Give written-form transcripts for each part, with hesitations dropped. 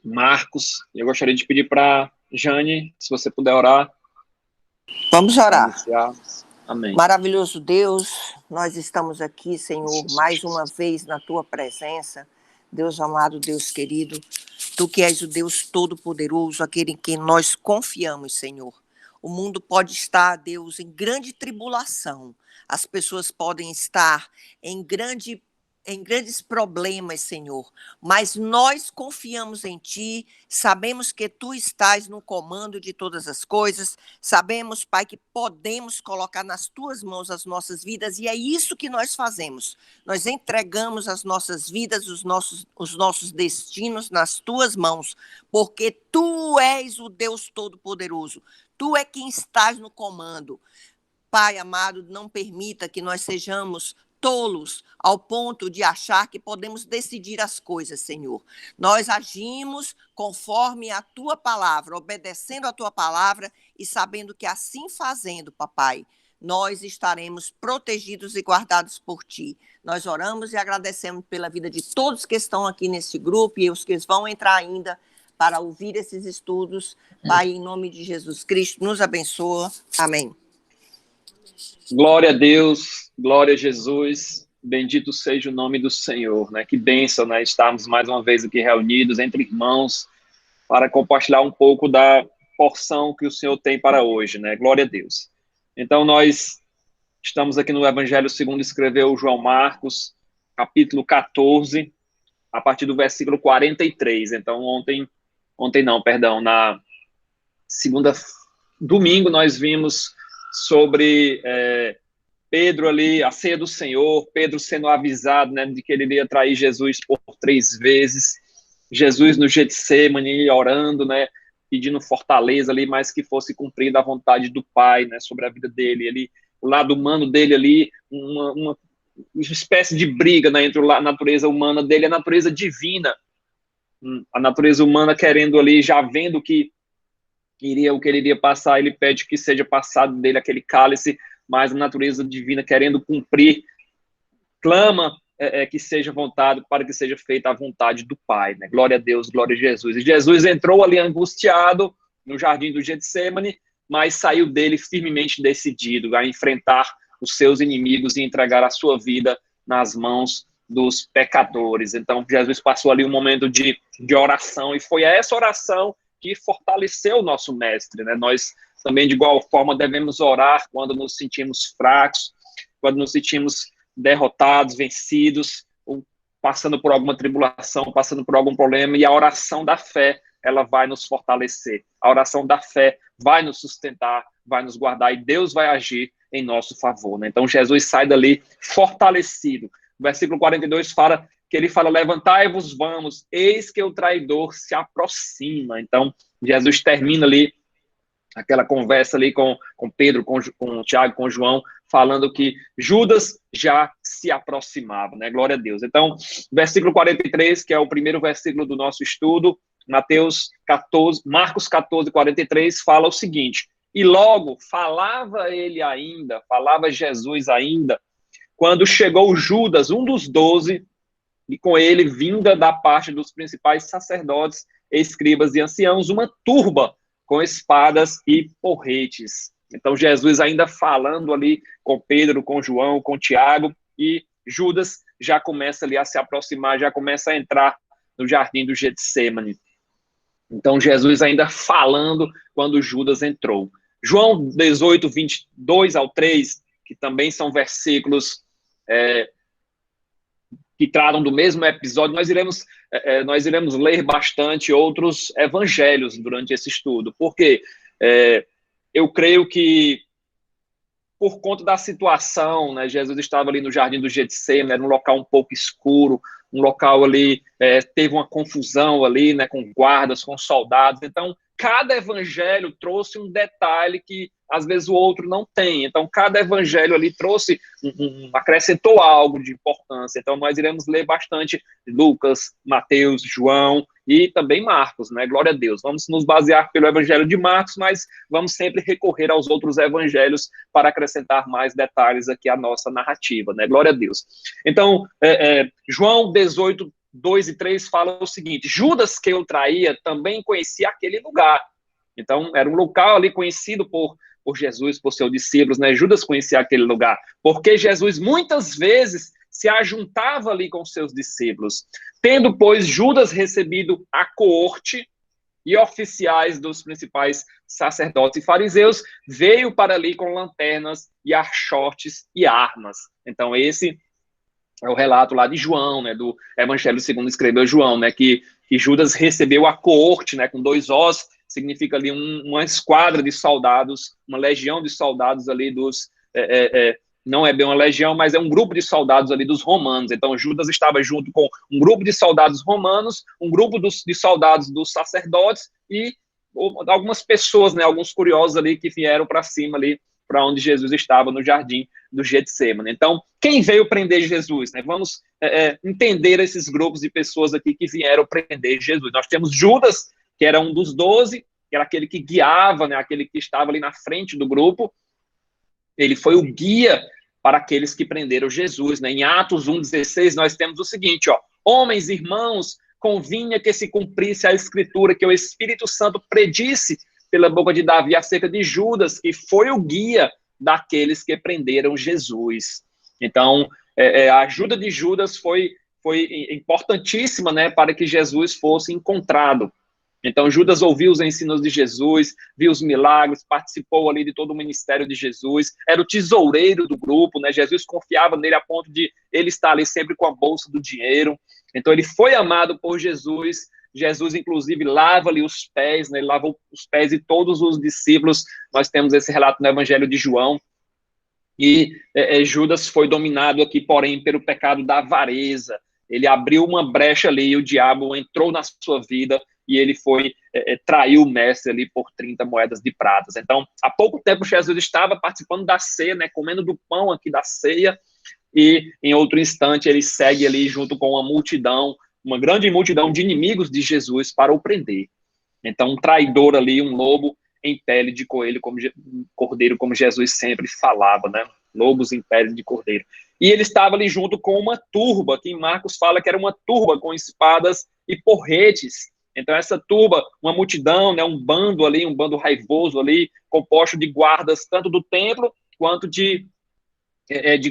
Marcos. Eu gostaria de pedir para Jane, se você puder orar. Vamos orar. Amém. Maravilhoso Deus, nós estamos aqui, Senhor, mais uma vez na Tua presença. Deus amado, Deus querido, Tu que és o Deus Todo-Poderoso, aquele em quem nós confiamos, Senhor. O mundo pode estar, Deus, em grande tribulação. As pessoas podem estar em grandes problemas, Senhor, mas nós confiamos em Ti, sabemos que Tu estás no comando de todas as coisas, sabemos, Pai, que podemos colocar nas Tuas mãos as nossas vidas, e é isso que nós fazemos. Nós entregamos as nossas vidas, os nossos destinos nas Tuas mãos, porque Tu és o Deus Todo-Poderoso, Tu é quem estás no comando. Pai amado, não permita que nós sejamos tolos ao ponto de achar que podemos decidir as coisas, Senhor. Nós agimos conforme a Tua palavra, obedecendo a Tua palavra e sabendo que assim fazendo, papai, nós estaremos protegidos e guardados por Ti. Nós oramos e agradecemos pela vida de todos que estão aqui nesse grupo e os que vão entrar ainda para ouvir esses estudos. Pai, em nome de Jesus Cristo, nos abençoa. Amém. Glória a Deus, glória a Jesus, bendito seja o nome do Senhor, né? Que bênção, né? Estarmos mais uma vez aqui reunidos entre irmãos para compartilhar um pouco da porção que o Senhor tem para hoje, né? Glória a Deus. Então, nós estamos aqui no Evangelho segundo escreveu João Marcos, capítulo 14, a partir do versículo 43. Então, na domingo nós vimos sobre Pedro ali, a ceia do Senhor, Pedro sendo avisado, né, de que ele iria trair Jesus por 3 vezes, Jesus no Getsemane orando, né, pedindo fortaleza ali, mas que fosse cumprida a vontade do Pai, né, sobre a vida dele, ele, o lado humano dele ali, uma espécie de briga, né, entre a natureza humana dele e a natureza divina, a natureza humana querendo ali, já vendo que o que ele iria passar, ele pede que seja passado dele aquele cálice, mas a natureza divina querendo cumprir, clama que seja vontade, para que seja feita a vontade do Pai, né? Glória a Deus, glória a Jesus. E Jesus entrou ali angustiado no jardim do Getsemane, mas saiu dele firmemente decidido a enfrentar os seus inimigos e entregar a sua vida nas mãos dos pecadores. Então, Jesus passou ali um momento de oração, e foi essa oração que fortaleceu o nosso mestre, né? Nós também, de igual forma, devemos orar quando nos sentimos fracos, quando nos sentimos derrotados, vencidos, ou passando por alguma tribulação, passando por algum problema, e a oração da fé, ela vai nos fortalecer. A oração da fé vai nos sustentar, vai nos guardar, e Deus vai agir em nosso favor, né? Então, Jesus sai dali fortalecido. O versículo 42 fala que ele fala, levantai-vos, vamos, eis que o traidor se aproxima. Então, Jesus termina ali aquela conversa ali com Pedro, com Tiago, com João, falando que Judas já se aproximava, né? Glória a Deus. Então, versículo 43, que é o primeiro versículo do nosso estudo, Marcos 14, 43, fala o seguinte, e logo falava Jesus ainda, quando chegou Judas, um dos 12, e com ele, vinda da parte dos principais sacerdotes, escribas e anciãos, uma turba com espadas e porretes. Então, Jesus ainda falando ali com Pedro, com João, com Tiago, e Judas já começa ali a se aproximar, já começa a entrar no jardim do Getsemane. Então, Jesus ainda falando quando Judas entrou. João 18, 22 ao 3, que também são versículos que tratam do mesmo episódio, nós iremos ler bastante outros evangelhos durante esse estudo, porque eu creio que, por conta da situação, né, Jesus estava ali no jardim do Getsemane, era um local um pouco escuro, um local ali, teve uma confusão ali, né, com guardas, com soldados, então cada evangelho trouxe um detalhe que às vezes o outro não tem. Então, cada evangelho ali trouxe, acrescentou algo de importância. Então, nós iremos ler bastante Lucas, Mateus, João e também Marcos, né? Glória a Deus. Vamos nos basear pelo evangelho de Marcos, mas vamos sempre recorrer aos outros evangelhos para acrescentar mais detalhes aqui à nossa narrativa, né? Glória a Deus. Então, João 18, 2 e 3 fala o seguinte: Judas, que o traía, também conhecia aquele lugar. Então, era um local ali conhecido por Jesus, por seus discípulos, né? Judas conhecia aquele lugar, porque Jesus muitas vezes se ajuntava ali com seus discípulos. Tendo, pois, Judas recebido a coorte e oficiais dos principais sacerdotes e fariseus, veio para ali com lanternas e archotes e armas. Então, esse é o relato lá de João, né, do Evangelho segundo escreveu João, né, que Judas recebeu a coorte, né, com 2 Os, significa ali uma esquadra de soldados, uma legião de soldados ali dos... não é bem uma legião, mas é um grupo de soldados ali dos romanos. Então, Judas estava junto com um grupo de soldados romanos, um grupo de soldados dos sacerdotes e algumas pessoas, né, alguns curiosos ali que vieram para cima ali, para onde Jesus estava, no jardim do Getsemane. Então, quem veio prender Jesus? Né? Vamos entender esses grupos de pessoas aqui que vieram prender Jesus. Nós temos Judas, que era um dos 12, que era aquele que guiava, né, aquele que estava ali na frente do grupo. Ele foi o guia para aqueles que prenderam Jesus. Né? Em Atos 1,16, nós temos o seguinte, ó: homens, irmãos, convinha que se cumprisse a escritura que o Espírito Santo predisse pela boca de Davi acerca de Judas, que foi o guia daqueles que prenderam Jesus. Então, a ajuda de Judas foi importantíssima, né, para que Jesus fosse encontrado. Então, Judas ouviu os ensinos de Jesus, viu os milagres, participou ali de todo o ministério de Jesus, era o tesoureiro do grupo, né? Jesus confiava nele a ponto de ele estar ali sempre com a bolsa do dinheiro. Então, ele foi amado por Jesus. Jesus, inclusive, lava ali os pés, né? Ele lavou os pés de todos os discípulos. Nós temos esse relato no Evangelho de João. E Judas foi dominado aqui, porém, pelo pecado da avareza. Ele abriu uma brecha ali, e o diabo entrou na sua vida, e ele traiu o mestre ali por 30 moedas de prata. Então, há pouco tempo, Jesus estava participando da ceia, né, comendo do pão aqui da ceia, e em outro instante ele segue ali junto com uma multidão, uma grande multidão de inimigos de Jesus para o prender. Então, um traidor ali, um lobo em pele de coelho, cordeiro, como Jesus sempre falava, né? Lobos em pele de cordeiro. E ele estava ali junto com uma turba, que em Marcos fala que era uma turba com espadas e porretes. Então, essa turba, uma multidão, né, um bando ali, um bando raivoso ali, composto de guardas tanto do templo quanto de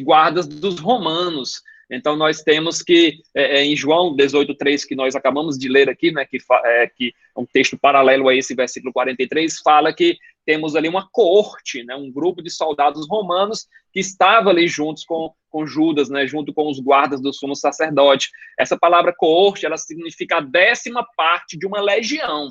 guardas dos romanos. Então, nós temos que, em João 18,3, que nós acabamos de ler aqui, né, que é um texto paralelo a esse versículo 43, fala que temos ali uma coorte, né, um grupo de soldados romanos que estava ali juntos com Judas, né, junto com os guardas do sumo sacerdote. Essa palavra coorte, ela significa a 10ª parte de uma legião.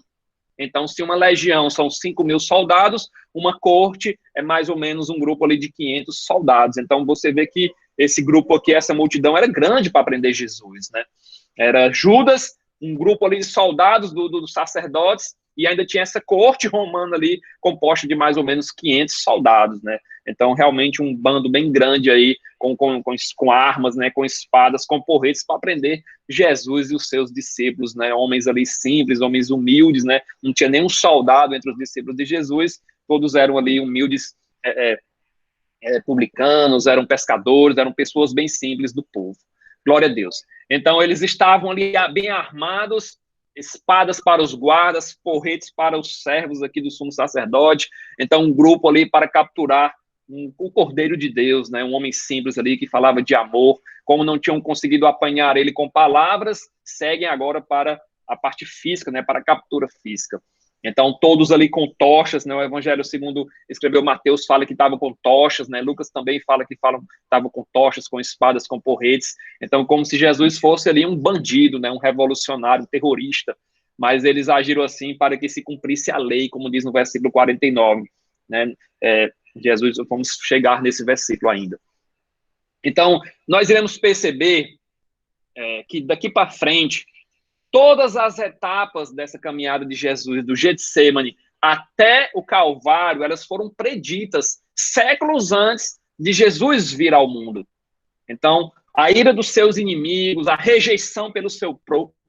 Então, se uma legião são 5.000 soldados, uma coorte é mais ou menos um grupo ali de 500 soldados. Então, você vê que esse grupo aqui, essa multidão, era grande para prender Jesus, né? Era Judas, um grupo ali de soldados dos sacerdotes, e ainda tinha essa coorte romana ali, composta de mais ou menos 500 soldados, né? Então, realmente, um bando bem grande aí, com armas, né, com espadas, com porretes, para prender Jesus e os seus discípulos, né? Homens ali simples, homens humildes, né? Não tinha nenhum soldado entre os discípulos de Jesus, todos eram ali humildes, publicanos, eram pescadores, eram pessoas bem simples do povo. Glória a Deus. Então, eles estavam ali bem armados, espadas para os guardas, porretes para os servos aqui do sumo sacerdote. Então, um grupo ali para capturar o Cordeiro de Deus, né? Um homem simples ali que falava de amor. Como não tinham conseguido apanhar ele com palavras, seguem agora para a parte física, né? Para a captura física. Então, todos ali com tochas, né? O Evangelho segundo escreveu Mateus fala que estavam com tochas, né? Lucas também fala que estavam com tochas, com espadas, com porretes. Então, como se Jesus fosse ali um bandido, né? Um revolucionário, um terrorista. Mas eles agiram assim para que se cumprisse a lei, como diz no versículo 49, né? Jesus, vamos chegar nesse versículo ainda. Então, nós iremos perceber que daqui para frente, todas as etapas dessa caminhada de Jesus, do Getsemane até o Calvário, elas foram preditas séculos antes de Jesus vir ao mundo. Então, a ira dos seus inimigos, a rejeição pelo seu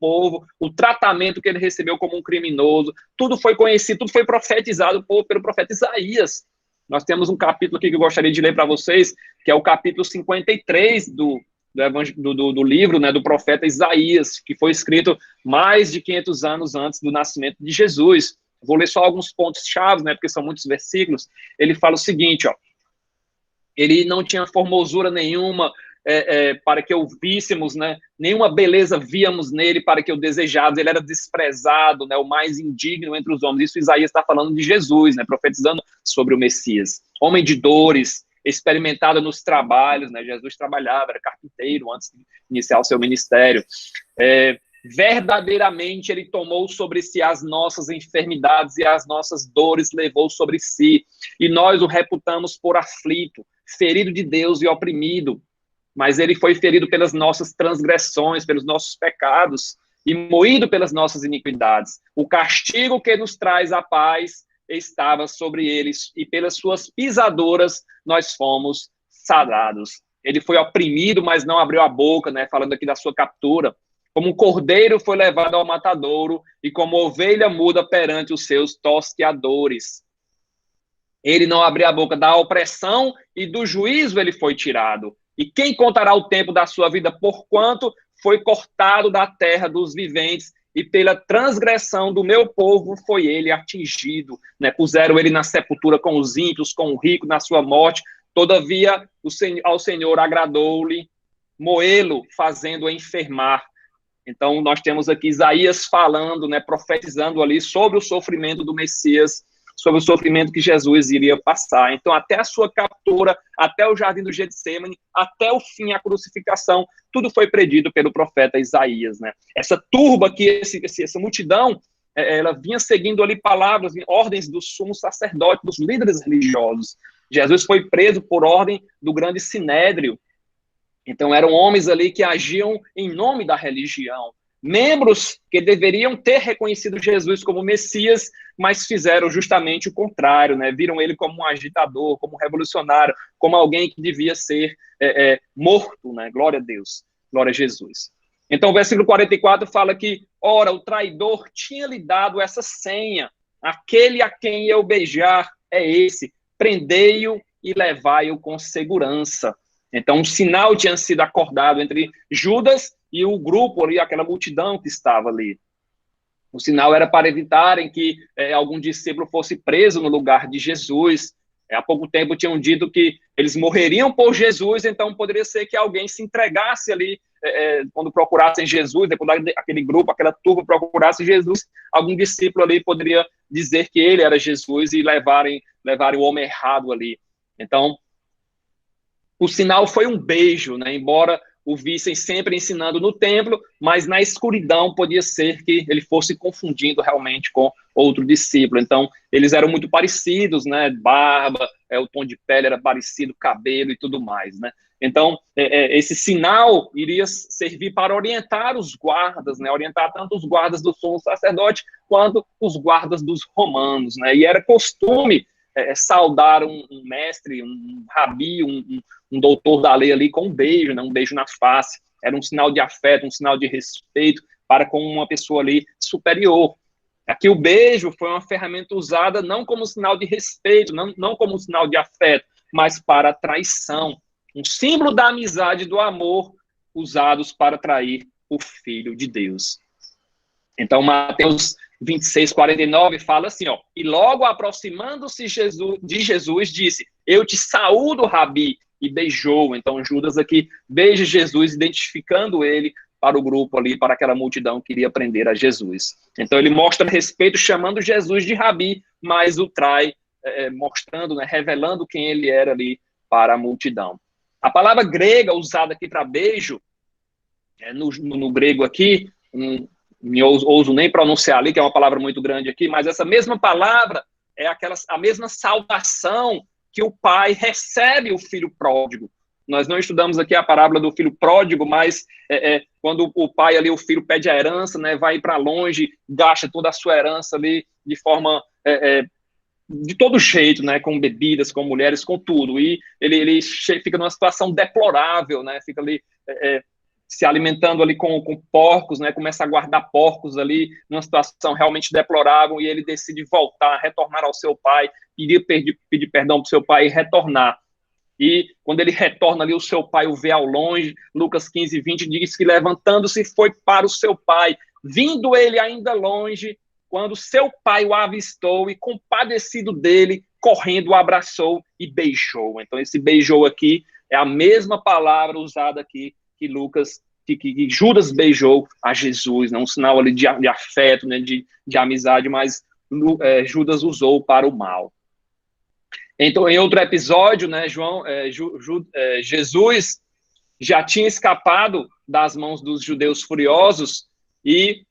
povo, o tratamento que ele recebeu como um criminoso, tudo foi conhecido, tudo foi profetizado pelo profeta Isaías. Nós temos um capítulo aqui que eu gostaria de ler para vocês, que é o capítulo 53 do livro, né, do profeta Isaías, que foi escrito mais de 500 anos antes do nascimento de Jesus. Vou ler só alguns pontos-chave, né, porque são muitos versículos. Ele fala o seguinte, ó, ele não tinha formosura nenhuma para que o víssemos, né, nenhuma beleza víamos nele para que o desejávamos, ele era desprezado, né, o mais indigno entre os homens. Isso Isaías está falando de Jesus, né, profetizando sobre o Messias. Homem de dores, experimentado nos trabalhos, né, Jesus trabalhava, era carpinteiro antes de iniciar o seu ministério. Verdadeiramente ele tomou sobre si as nossas enfermidades e as nossas dores levou sobre si, e nós o reputamos por aflito, ferido de Deus e oprimido, mas ele foi ferido pelas nossas transgressões, pelos nossos pecados, e moído pelas nossas iniquidades. O castigo que nos traz a paz estava sobre eles, e pelas suas pisaduras nós fomos sarados. Ele foi oprimido, mas não abriu a boca, né? Falando aqui da sua captura. Como um cordeiro foi levado ao matadouro, e como ovelha muda perante os seus tosqueadores. Ele não abriu a boca, da opressão e do juízo ele foi tirado. E quem contará o tempo da sua vida, porquanto foi cortado da terra dos viventes, e pela transgressão do meu povo foi ele atingido. Né? Puseram ele na sepultura com os ímpios, com o rico na sua morte. Todavia, ao Senhor agradou-lhe moê-lo, fazendo-o enfermar. Então, nós temos aqui Isaías falando, né, profetizando ali sobre o sofrimento do Messias, sobre o sofrimento que Jesus iria passar. Então, até a sua captura, até o jardim do Getsêmani, até o fim, a crucificação, tudo foi predito pelo profeta Isaías, né? Essa turba aqui, essa multidão, ela vinha seguindo ali palavras, ordens do sumo sacerdote, dos líderes religiosos. Jesus foi preso por ordem do grande sinédrio. Então, eram homens ali que agiam em nome da religião. Membros que deveriam ter reconhecido Jesus como Messias, mas fizeram justamente o contrário, né? Viram ele como um agitador, como um revolucionário, como alguém que devia ser morto, né? Glória a Deus, glória a Jesus. Então, o versículo 44 fala que, ora, o traidor tinha lhe dado essa senha, aquele a quem eu beijar é esse, prendei-o e levai-o com segurança. Então, um sinal tinha sido acordado entre Judas e o grupo ali, aquela multidão que estava ali. O sinal era para evitarem que algum discípulo fosse preso no lugar de Jesus. Há pouco tempo tinham dito que eles morreriam por Jesus, então poderia ser que alguém se entregasse ali, quando procurassem Jesus, depois aquele grupo, aquela turma procurasse Jesus, algum discípulo ali poderia dizer que ele era Jesus e levarem o homem errado ali. Então, o sinal foi um beijo, né? Embora o vissem sempre ensinando no templo, mas na escuridão podia ser que ele fosse confundindo realmente com outro discípulo. Então, eles eram muito parecidos, né? Barba, o tom de pele era parecido, cabelo e tudo mais, né? Então, esse sinal iria servir para orientar os guardas, né? Orientar tanto os guardas do sumo sacerdote quanto os guardas dos romanos, né? E era costume saudar um mestre, um rabi, um doutor da lei ali com um beijo, né, um beijo na face. Era um sinal de afeto, um sinal de respeito para com uma pessoa ali superior. Aqui o beijo foi uma ferramenta usada não como sinal de respeito, não como sinal de afeto, mas para traição. Um símbolo da amizade e do amor usados para trair o Filho de Deus. Então, Mateus 26, 49 fala assim, ó, e logo aproximando-se de Jesus, disse, eu te saúdo, Rabi, e beijou. Então, Judas aqui beija Jesus, identificando ele para o grupo ali, para aquela multidão que iria prender a Jesus. Então, ele mostra respeito, chamando Jesus de Rabi, mas o trai, mostrando, né, revelando quem ele era ali para a multidão. A palavra grega usada aqui para beijo, no grego aqui, não ouso nem pronunciar ali, que é uma palavra muito grande aqui, mas essa mesma palavra é a mesma saudação que o pai recebe o filho pródigo. Nós não estudamos aqui a parábola do filho pródigo, mas quando o pai ali, o filho pede a herança, né, vai para longe, gasta toda a sua herança ali de forma, de todo jeito, né, com bebidas, com mulheres, com tudo, e ele fica numa situação deplorável, né, fica ali se alimentando ali com porcos, né, começa a guardar porcos ali, numa situação realmente deplorável, e ele decide voltar, retornar ao seu pai, pedir perdão para o seu pai e retornar. e quando ele retorna ali, o seu pai o vê ao longe. Lucas 15:20 diz que levantando-se foi para o seu pai, vindo ele ainda longe, quando seu pai o avistou e, compadecido dele, correndo o abraçou e beijou. Então esse beijou aqui é a mesma palavra usada aqui que Judas beijou a Jesus, né? Um sinal ali de afeto, né? de amizade, mas Judas usou para o mal. Então, em outro episódio, né, Jesus já tinha escapado das mãos dos judeus furiosos e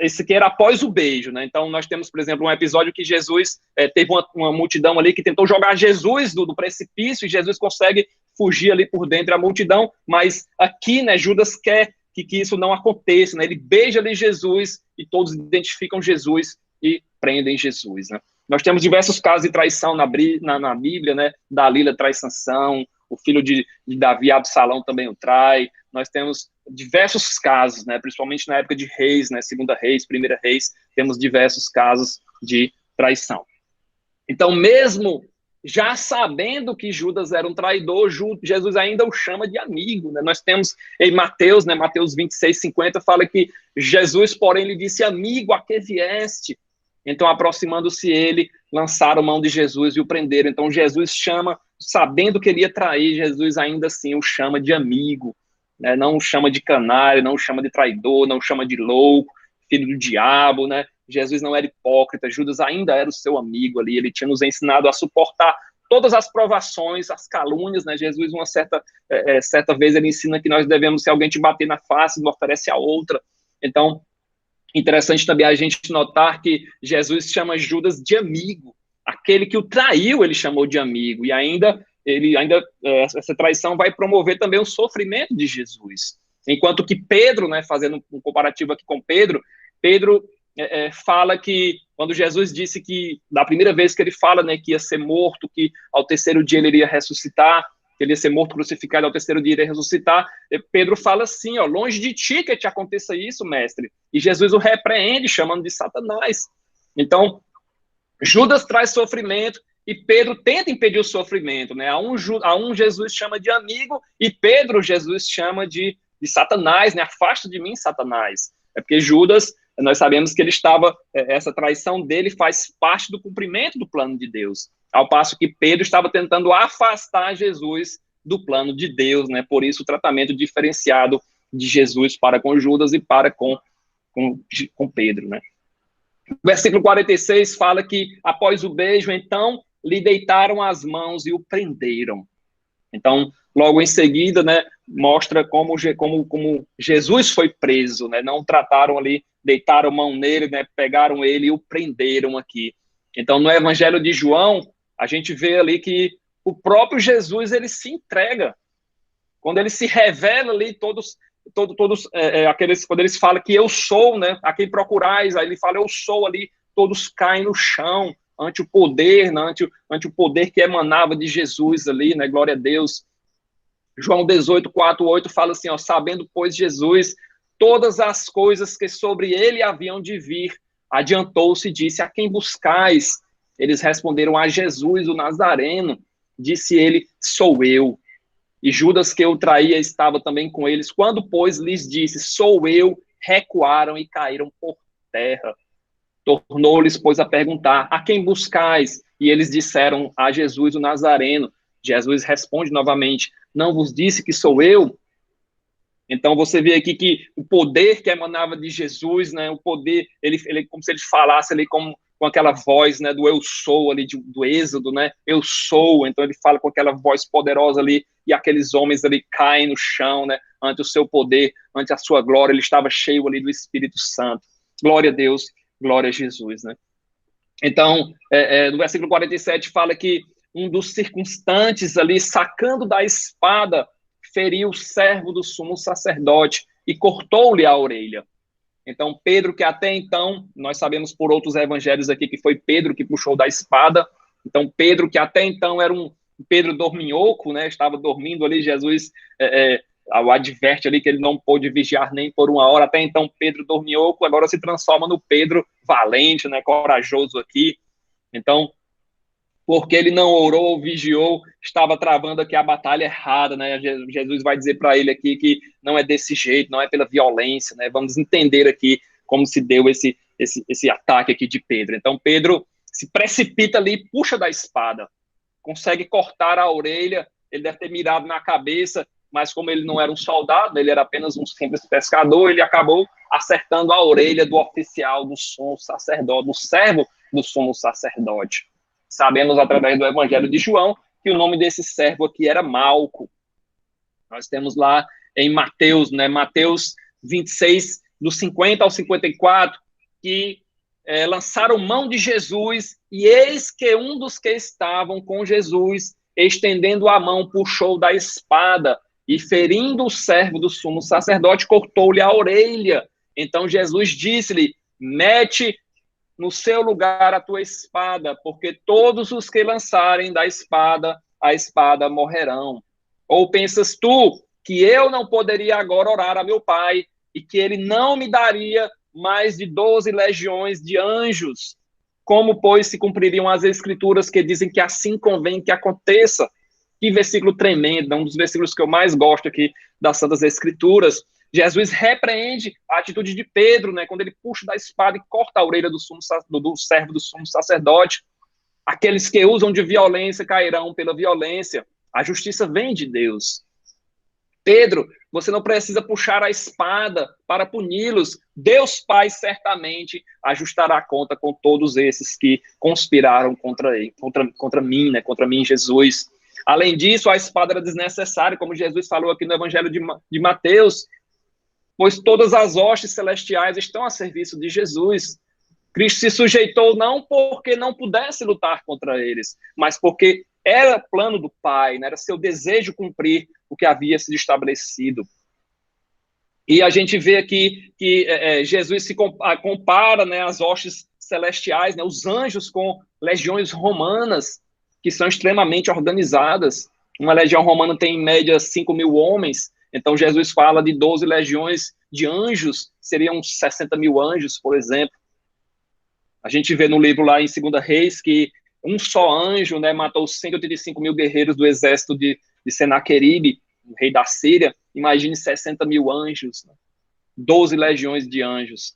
esse aqui era após o beijo, né? Então, nós temos, por exemplo, um episódio que Jesus teve uma multidão ali que tentou jogar Jesus do precipício e Jesus consegue fugir ali por dentro da multidão, mas aqui, né, Judas quer que isso não aconteça, né? Ele beija ali Jesus e todos identificam Jesus e prendem Jesus, né? Nós temos diversos casos de traição na Bíblia, né? Dalila trai Sansão, o filho de Davi, Absalão, também o trai. Nós temos diversos casos, né? Principalmente na época de Reis, né? Segunda Reis, Primeira Reis, temos diversos casos de traição. Então, mesmo já sabendo que Judas era um traidor, Jesus ainda o chama de amigo, né? Nós temos em Mateus, né? Mateus 26:50, fala que Jesus, porém, lhe disse: amigo, a que vieste? Então, aproximando-se ele, lançaram mão de Jesus e o prenderam. Então, Jesus chama, sabendo que ele ia trair, Jesus ainda assim o chama de amigo, né? Não o chama de canalha, não o chama de traidor, não o chama de louco, filho do diabo, né? Jesus não era hipócrita, Judas ainda era o seu amigo ali, ele tinha nos ensinado a suportar todas as provações, as calúnias, né? Jesus, uma certa vez, ele ensina que nós devemos, se alguém te bater na face, não oferece a outra. Então, interessante também a gente notar que Jesus chama Judas de amigo. Aquele que o traiu, ele chamou de amigo. E essa traição vai promover também o sofrimento de Jesus. Enquanto que Pedro, né, fazendo um comparativo aqui com Pedro fala que, quando Jesus disse que, da primeira vez que ele fala, né, que ia ser morto, que ao terceiro dia ele iria ressuscitar, que ele ia ser morto, crucificado, ao terceiro dia ele ia ressuscitar, Pedro fala assim, ó, longe de ti que te aconteça isso, mestre. E Jesus o repreende, chamando de Satanás. Então, Judas traz sofrimento e Pedro tenta impedir o sofrimento, né? A um Jesus chama de amigo e Pedro Jesus chama de Satanás, né? Afasta de mim, Satanás. É porque Judas, nós sabemos que essa traição dele faz parte do cumprimento do plano de Deus, ao passo que Pedro estava tentando afastar Jesus do plano de Deus, né? Por isso o tratamento diferenciado de Jesus para com Judas e para com Pedro, né? O versículo 46 fala que, após o beijo, então, lhe deitaram as mãos e o prenderam. Então, logo em seguida, né, mostra como Jesus foi preso, né? Não trataram ali, deitaram mão nele, né, pegaram ele e o prenderam aqui. Então, no Evangelho de João, a gente vê ali que o próprio Jesus, ele se entrega. Quando ele se revela ali, quando eles falam que eu sou, né, a quem procurais, aí ele fala eu sou ali, todos caem no chão ante o poder, né, ante o poder que emanava de Jesus ali, né, glória a Deus. João 18:4-8 fala assim, ó, sabendo, pois, Jesus todas as coisas que sobre ele haviam de vir, adiantou-se e disse, a quem buscais? Eles responderam, a Jesus, o Nazareno. Disse ele, sou eu. E Judas, que o traía, estava também com eles. Quando, pois, lhes disse, sou eu, recuaram e caíram por terra. Tornou-lhes, pois, a perguntar, a quem buscais? E eles disseram, a Jesus, o Nazareno. Jesus responde novamente, não vos disse que sou eu? Então, você vê aqui que o poder que emanava de Jesus, né, o poder, ele como se ele falasse ali com aquela voz, né, do eu sou ali, do Êxodo, né, eu sou, então ele fala com aquela voz poderosa ali, e aqueles homens ali caem no chão, né, ante o seu poder, ante a sua glória, ele estava cheio ali do Espírito Santo. Glória a Deus, glória a Jesus, né. Então, no versículo 47 fala que um dos circunstantes ali, sacando da espada, feriu o servo do sumo sacerdote e cortou-lhe a orelha. Então, Pedro, que até então, nós sabemos por outros evangelhos aqui que foi Pedro que puxou da espada. Então, Pedro, que até então era um Pedro dorminhoco, né? Estava dormindo ali, Jesus o adverte ali que ele não pôde vigiar nem por uma hora. Até então, Pedro dorminhoco, agora se transforma no Pedro valente, né? Corajoso aqui. Então, porque ele não orou, vigiou, estava travando aqui a batalha errada, né? Jesus vai dizer para ele aqui que não é desse jeito, não é pela violência, né? Vamos entender aqui como se deu esse ataque aqui de Pedro. Então, Pedro se precipita ali, puxa da espada, consegue cortar a orelha, ele deve ter mirado na cabeça, mas como ele não era um soldado, ele era apenas um simples pescador, ele acabou acertando a orelha do oficial do sumo sacerdote, do servo do sumo sacerdote. Sabemos através do Evangelho de João que o nome desse servo aqui era Malco. Nós temos lá em Mateus, né, Mateus 26, do 50 ao 54, que lançaram mão de Jesus, e eis que um dos que estavam com Jesus, estendendo a mão, puxou da espada, e ferindo o servo do sumo sacerdote, cortou-lhe a orelha. Então Jesus disse-lhe: mete no seu lugar a tua espada, porque todos os que lançarem da espada, a espada morrerão. Ou pensas tu que eu não poderia agora orar a meu Pai, e que ele não me daria mais de 12 legiões de anjos? Como, pois, se cumpririam as escrituras que dizem que assim convém que aconteça? Que versículo tremendo, é um dos versículos que eu mais gosto aqui das Santas Escrituras. Jesus repreende a atitude de Pedro, né, quando ele puxa da espada e corta a orelha do servo do sumo sacerdote. Aqueles que usam de violência cairão pela violência. A justiça vem de Deus. Pedro, você não precisa puxar a espada para puni-los. Deus Pai certamente ajustará a conta com todos esses que conspiraram contra mim, né, contra mim, Jesus. Além disso, a espada era desnecessária, como Jesus falou aqui no Evangelho de Mateus, pois todas as hostes celestiais estão a serviço de Jesus. Cristo se sujeitou não porque não pudesse lutar contra eles, mas porque era plano do Pai, né? Era seu desejo cumprir o que havia sido estabelecido. E a gente vê aqui que Jesus se compara, né, as hostes celestiais, né, os anjos com legiões romanas, que são extremamente organizadas. Uma legião romana tem, em média, 5.000 homens. Então, Jesus fala de 12 legiões de anjos, seriam 60.000 anjos, por exemplo. A gente vê no livro lá em 2 Reis que um só anjo, né, matou 185.000 guerreiros do exército de Senaqueribe, o rei da Síria. Imagine 60.000 anjos, né? 12 legiões de anjos.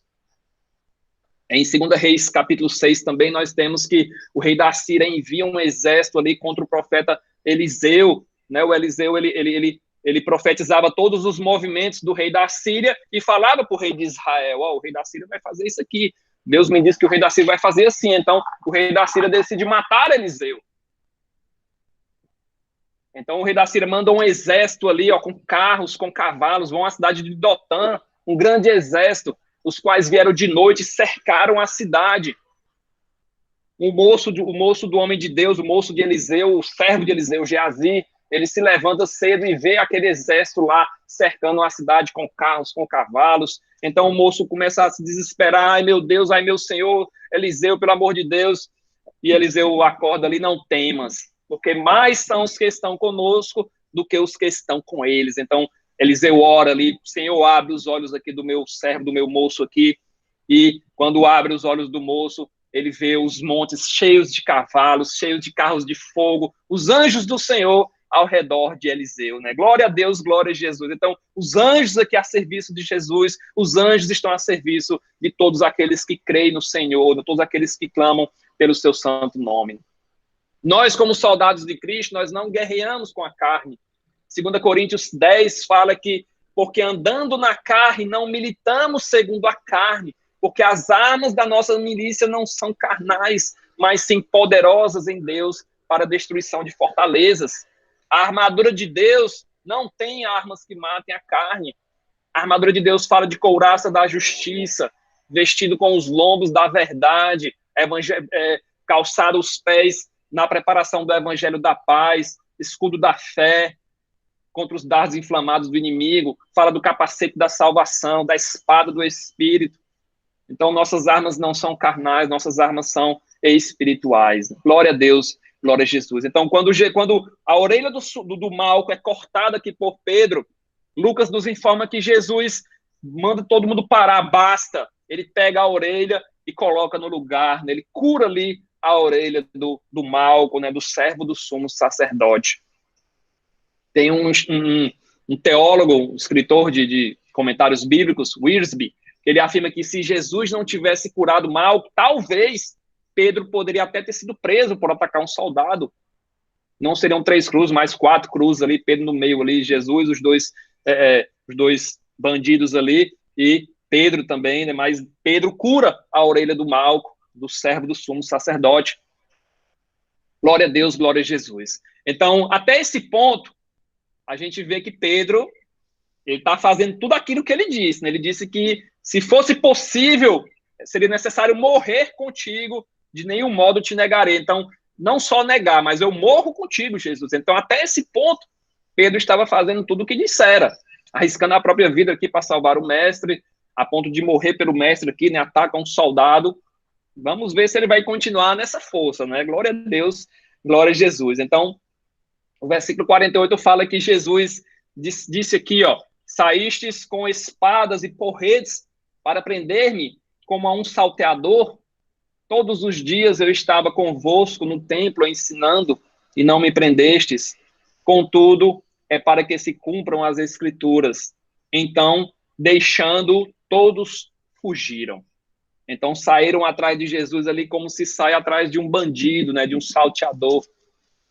Em 2 Reis, capítulo 6, também nós temos que o rei da Síria envia um exército ali contra o profeta Eliseu, né? O Eliseu, ele profetizava todos os movimentos do rei da Síria e falava para o rei de Israel: o rei da Síria vai fazer isso aqui. Deus me disse que o rei da Síria vai fazer assim. Então, o rei da Síria decide matar Eliseu. Então, o rei da Síria manda um exército ali, com carros, com cavalos, vão à cidade de Dotã, um grande exército, os quais vieram de noite e cercaram a cidade. O moço do homem de Deus, o moço de Eliseu, o servo de Eliseu, Geazi, ele se levanta cedo e vê aquele exército lá cercando a cidade com carros, com cavalos. Então o moço começa a se desesperar: ai meu Deus, ai meu Senhor, Eliseu, pelo amor de Deus. E Eliseu acorda ali: não temas, porque mais são os que estão conosco do que os que estão com eles. Então Eliseu ora ali: Senhor, abre os olhos aqui do meu servo, do meu moço aqui. E quando abre os olhos do moço, ele vê os montes cheios de cavalos, cheios de carros de fogo, os anjos do Senhor ao redor de Eliseu, né? Glória a Deus, glória a Jesus. Então, os anjos aqui a serviço de Jesus, os anjos estão a serviço de todos aqueles que creem no Senhor, de todos aqueles que clamam pelo seu santo nome. Nós, como soldados de Cristo, nós não guerreamos com a carne. 2 Coríntios 10 fala que, porque andando na carne, não militamos segundo a carne, porque as armas da nossa milícia não são carnais, mas sim poderosas em Deus para a destruição de fortalezas. A armadura de Deus não tem armas que matem a carne. A armadura de Deus fala de couraça da justiça, vestido com os lombos da verdade, calçado os pés na preparação do evangelho da paz, escudo da fé contra os dardos inflamados do inimigo, fala do capacete da salvação, da espada do Espírito. Então, nossas armas não são carnais, nossas armas são espirituais. Glória a Deus, glória a Jesus. Então, quando a orelha do Malco é cortada aqui por Pedro, Lucas nos informa que Jesus manda todo mundo parar, basta. Ele pega a orelha e coloca no lugar, né? Ele cura ali a orelha do Malco, né, do servo do sumo sacerdote. Tem um teólogo, um escritor de comentários bíblicos, Wiersbe, ele afirma que se Jesus não tivesse curado Malco, talvez Pedro poderia até ter sido preso por atacar um soldado. Não seriam 3 cruzes, mas 4 cruzes ali, Pedro no meio ali, Jesus, os dois bandidos ali, e Pedro também, né? Mas Pedro cura a orelha do Malco, do servo do sumo sacerdote. Glória a Deus, glória a Jesus. Então, até esse ponto, a gente vê que Pedro, ele está fazendo tudo aquilo que ele disse, né? Ele disse que, se fosse possível, seria necessário morrer contigo, de nenhum modo te negarei. Então, não só negar, mas eu morro contigo, Jesus. Então, até esse ponto, Pedro estava fazendo tudo o que dissera, arriscando a própria vida aqui para salvar o mestre, a ponto de morrer pelo mestre aqui, né? Ataca um soldado. Vamos ver se ele vai continuar nessa força, né? Glória a Deus, glória a Jesus. Então, o versículo 48 fala que Jesus disse aqui, ó, saístes com espadas e porretes para prender-me como a um salteador. Todos os dias eu estava convosco no templo ensinando e não me prendestes. Contudo, é para que se cumpram as escrituras. Então, deixando, todos fugiram. Então, saíram atrás de Jesus ali como se sai atrás de um bandido, né, de um salteador.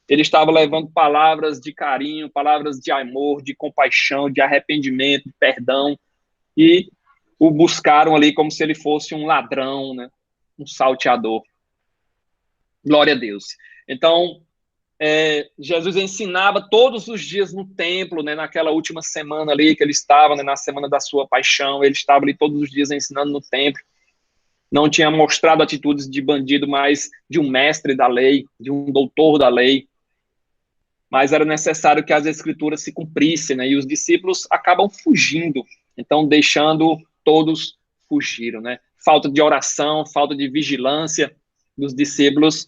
Ele estava levando palavras de carinho, palavras de amor, de compaixão, de arrependimento, de perdão, e o buscaram ali como se ele fosse um ladrão, né, um salteador. Glória a Deus. Então, Jesus ensinava todos os dias no templo, né, naquela última semana ali que ele estava, né, na semana da sua paixão, ele estava ali todos os dias ensinando no templo. Não tinha mostrado atitudes de bandido, mas de um mestre da lei, de um doutor da lei. Mas era necessário que as escrituras se cumprissem, né, e os discípulos acabam fugindo. Então, deixando, todos fugiram, né? Falta de oração, falta de vigilância dos discípulos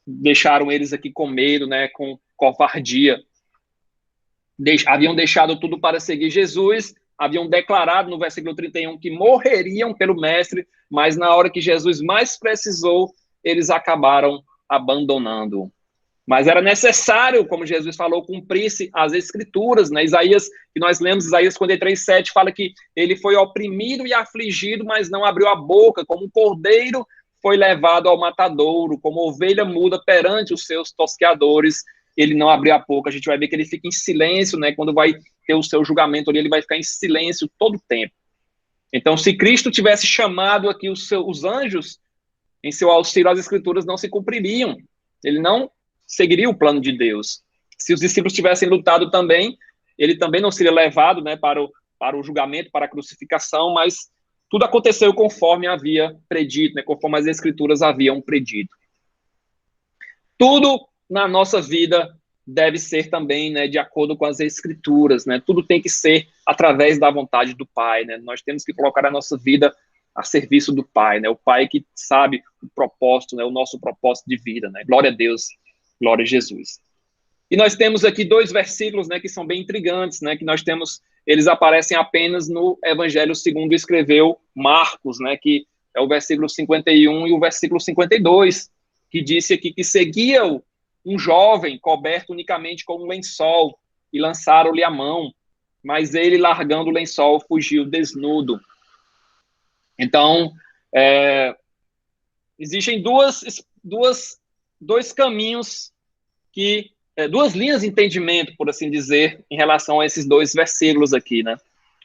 deixaram eles aqui com medo, né, com covardia. Haviam deixado tudo para seguir Jesus, haviam declarado no versículo 31 que morreriam pelo mestre, mas na hora que Jesus mais precisou, eles acabaram abandonando. Mas era necessário, como Jesus falou, cumprisse as escrituras, né? Isaías, que nós lemos, Isaías 53:7, fala que ele foi oprimido e afligido, mas não abriu a boca, como um cordeiro foi levado ao matadouro, como ovelha muda perante os seus tosqueadores, ele não abriu a boca. A gente vai ver que ele fica em silêncio, né? Quando vai ter o seu julgamento ali, ele vai ficar em silêncio todo o tempo. Então, se Cristo tivesse chamado aqui os anjos em seu auxílio, as escrituras não se cumpririam. Ele não seguiria o plano de Deus. Se os discípulos tivessem lutado também, ele também não seria levado, né, para o julgamento, para a crucificação, mas tudo aconteceu conforme havia predito, né, conforme as escrituras haviam predito. Tudo na nossa vida deve ser também, né, de acordo com as escrituras, né? Tudo tem que ser através da vontade do Pai, né? Nós temos que colocar a nossa vida a serviço do Pai, né? O Pai que sabe o propósito, né, o nosso propósito de vida, né? Glória a Deus. Glória a Jesus. E nós temos aqui 2 versículos, né, que são bem intrigantes, né, que nós temos, eles aparecem apenas no Evangelho segundo escreveu Marcos, né, que é o versículo 51 e o versículo 52, que disse aqui que seguia-o um jovem coberto unicamente com um lençol e lançaram-lhe a mão, mas ele, largando o lençol, fugiu desnudo. Então, existem dois caminhos duas linhas de entendimento, por assim dizer, em relação a esses 2 versículos aqui, né?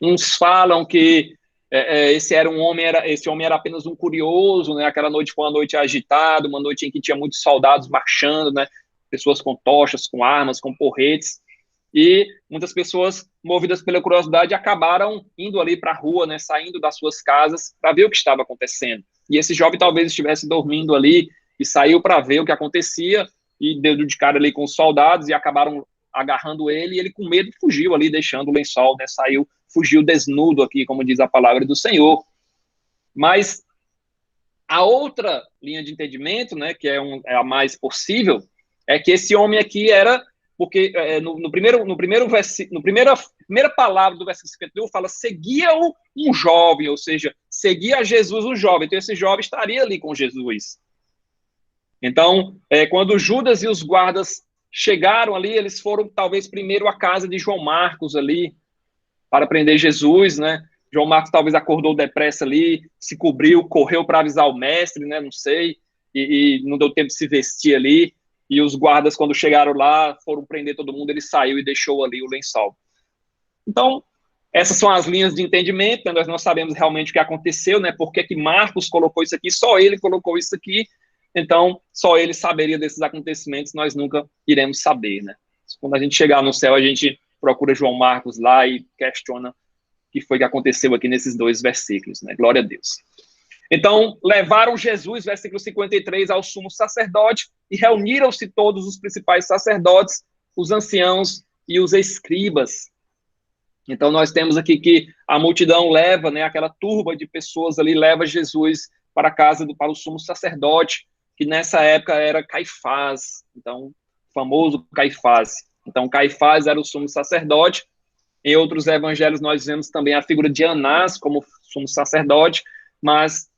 Uns falam que esse homem era apenas um curioso, né? Aquela noite foi uma noite agitada, uma noite em que tinha muitos soldados marchando, né? Pessoas com tochas, com armas, com porretes, e muitas pessoas, movidas pela curiosidade, acabaram indo ali para a rua, né? Saindo das suas casas para ver o que estava acontecendo. E esse jovem talvez estivesse dormindo ali e saiu para ver o que acontecia, e deu de cara ali com os soldados, e acabaram agarrando ele, e ele com medo fugiu ali, deixando o lençol, né, fugiu desnudo aqui, como diz a palavra do Senhor. Mas a outra linha de entendimento, né, que é a mais possível, é que esse homem aqui era, porque na primeira palavra do versículo 51 fala, seguia-o um jovem, ou seja, seguia Jesus um jovem, então esse jovem estaria ali com Jesus. Então, quando Judas e os guardas chegaram ali, eles foram talvez primeiro à casa de João Marcos ali, para prender Jesus, né? João Marcos talvez acordou depressa ali, se cobriu, correu para avisar o mestre, né? Não sei, e não deu tempo de se vestir ali. E os guardas, quando chegaram lá, foram prender todo mundo, ele saiu e deixou ali o lençol. Então, essas são as linhas de entendimento, né? Nós não sabemos realmente o que aconteceu, né? Por que Marcos colocou isso aqui, só ele colocou isso aqui, então só ele saberia desses acontecimentos, nós nunca iremos saber, né? Quando a gente chegar no céu, a gente procura João Marcos lá e questiona o que foi que aconteceu aqui nesses 2 versículos, né? Glória a Deus. Então, levaram Jesus, versículo 53, ao sumo sacerdote e reuniram-se todos os principais sacerdotes, os anciãos e os escribas. Então, nós temos aqui que a multidão leva, né, aquela turba de pessoas ali, leva Jesus para a casa, para o sumo sacerdote, que nessa época era Caifás, então, famoso Caifás. Então, Caifás era o sumo sacerdote. Em outros evangelhos, nós vemos também a figura de Anás como sumo sacerdote, mas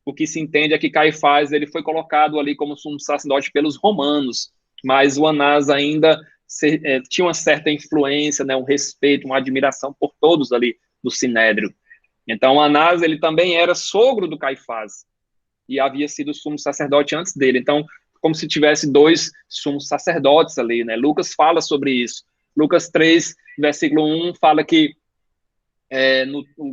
o que se entende é que Caifás ele foi colocado ali como sumo sacerdote pelos romanos, mas o Anás ainda tinha uma certa influência, né, um respeito, uma admiração por todos ali do Sinédrio. Então, Anás, ele também era sogro do Caifás, e havia sido sumo sacerdote antes dele. Então, como se tivesse 2 sumos sacerdotes ali, né? Lucas fala sobre isso. Lucas 3, versículo 1, fala que,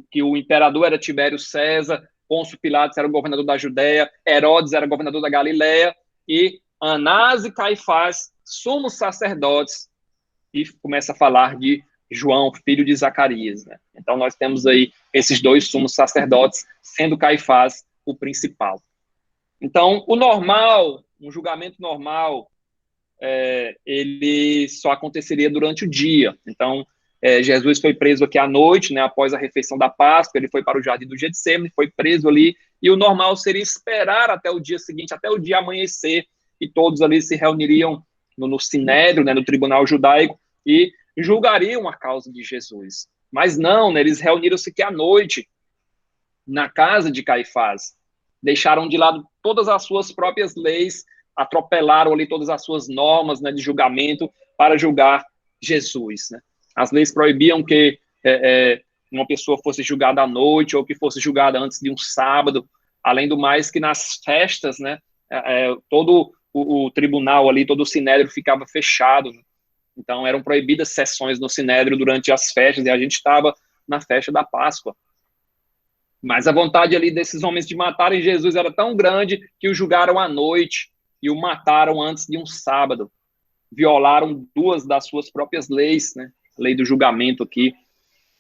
que o imperador era Tibério César, Pôncio Pilatos era o governador da Judéia, Herodes era governador da Galiléia, e Anás e Caifás, sumos sacerdotes, e começa a falar de João, filho de Zacarias, né? Então, nós temos aí esses 2 sumos sacerdotes, sendo Caifás o principal. Então, o normal, um julgamento normal, ele só aconteceria durante o dia. Então, Jesus foi preso aqui à noite, né, após a refeição da Páscoa, ele foi para o jardim do Getsemane, foi preso ali, e o normal seria esperar até o dia seguinte, até o dia amanhecer, e todos ali se reuniriam no Sinédrio, né, no tribunal judaico, e julgariam a causa de Jesus. Mas não, né, eles reuniram-se aqui à noite, na casa de Caifás, deixaram de lado todas as suas próprias leis, atropelaram ali todas as suas normas, né, de julgamento para julgar Jesus, né? As leis proibiam que uma pessoa fosse julgada à noite ou que fosse julgada antes de um sábado, além do mais que nas festas, né, todo o tribunal ali, todo o sinédrio ficava fechado, né? Então eram proibidas sessões no sinédrio durante as festas, e a gente estava na festa da Páscoa. Mas a vontade ali desses homens de matarem Jesus era tão grande que o julgaram à noite e o mataram antes de um sábado. Violaram 2 das suas próprias leis, né? A lei do julgamento aqui.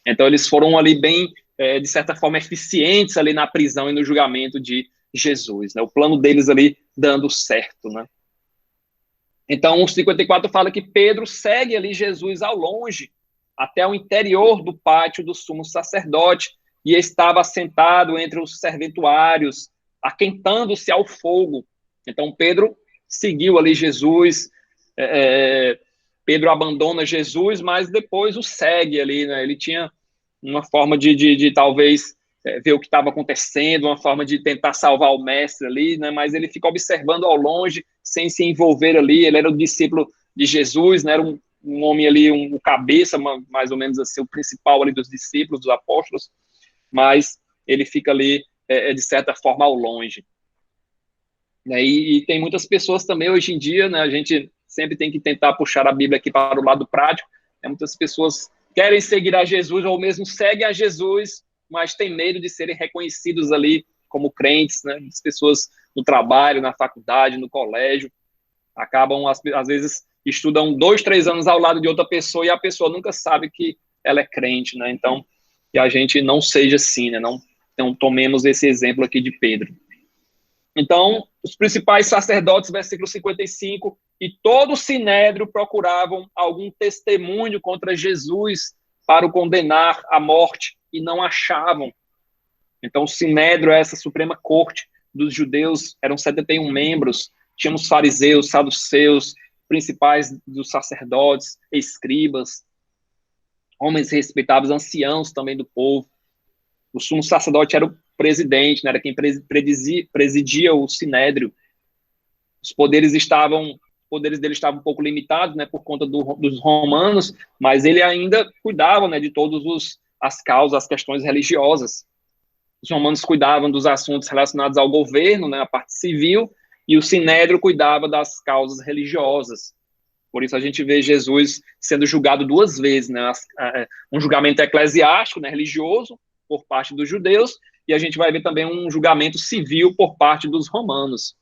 Então eles foram ali bem, de certa forma, eficientes ali na prisão e no julgamento de Jesus, né? O plano deles ali dando certo, né? Então o 54 fala que Pedro segue ali Jesus ao longe, até o interior do pátio do sumo sacerdote, e estava sentado entre os serventuários, aquentando-se ao fogo. Então, Pedro seguiu ali Jesus, Pedro abandona Jesus, mas depois o segue ali, né? Ele tinha uma forma de talvez ver o que estava acontecendo, uma forma de tentar salvar o mestre ali, né? Mas ele fica observando ao longe, sem se envolver ali. Ele era o discípulo de Jesus, né? Era um homem ali, um cabeça, mais ou menos assim, o principal ali dos discípulos, dos apóstolos, mas ele fica ali, de certa forma, ao longe. E tem muitas pessoas também, hoje em dia, né, a gente sempre tem que tentar puxar a Bíblia aqui para o lado prático, muitas pessoas querem seguir a Jesus, ou mesmo seguem a Jesus, mas têm medo de serem reconhecidos ali como crentes, né? As pessoas no trabalho, na faculdade, no colégio, acabam, às vezes, estudam 2, 3 anos ao lado de outra pessoa, e a pessoa nunca sabe que ela é crente, né? Então, que a gente não seja assim, né? Não tomemos esse exemplo aqui de Pedro. Então, os principais sacerdotes, versículo 55, e todo o sinédrio procuravam algum testemunho contra Jesus para o condenar à morte, e não achavam. Então, o sinédrio é essa suprema corte dos judeus, eram 71 membros, tínhamos fariseus, saduceus, principais dos sacerdotes, escribas, homens respeitáveis, anciãos também do povo. O sumo sacerdote era o presidente, né, era quem presidia o sinédrio. os poderes dele estavam um pouco limitados, né, por conta dos romanos, mas ele ainda cuidava, né, de todas as causas, as questões religiosas. Os romanos cuidavam dos assuntos relacionados ao governo, né, a parte civil, e o Sinédrio cuidava das causas religiosas. Por isso a gente vê Jesus sendo julgado duas vezes, né, um julgamento eclesiástico, né, religioso, por parte dos judeus, e a gente vai ver também um julgamento civil por parte dos romanos.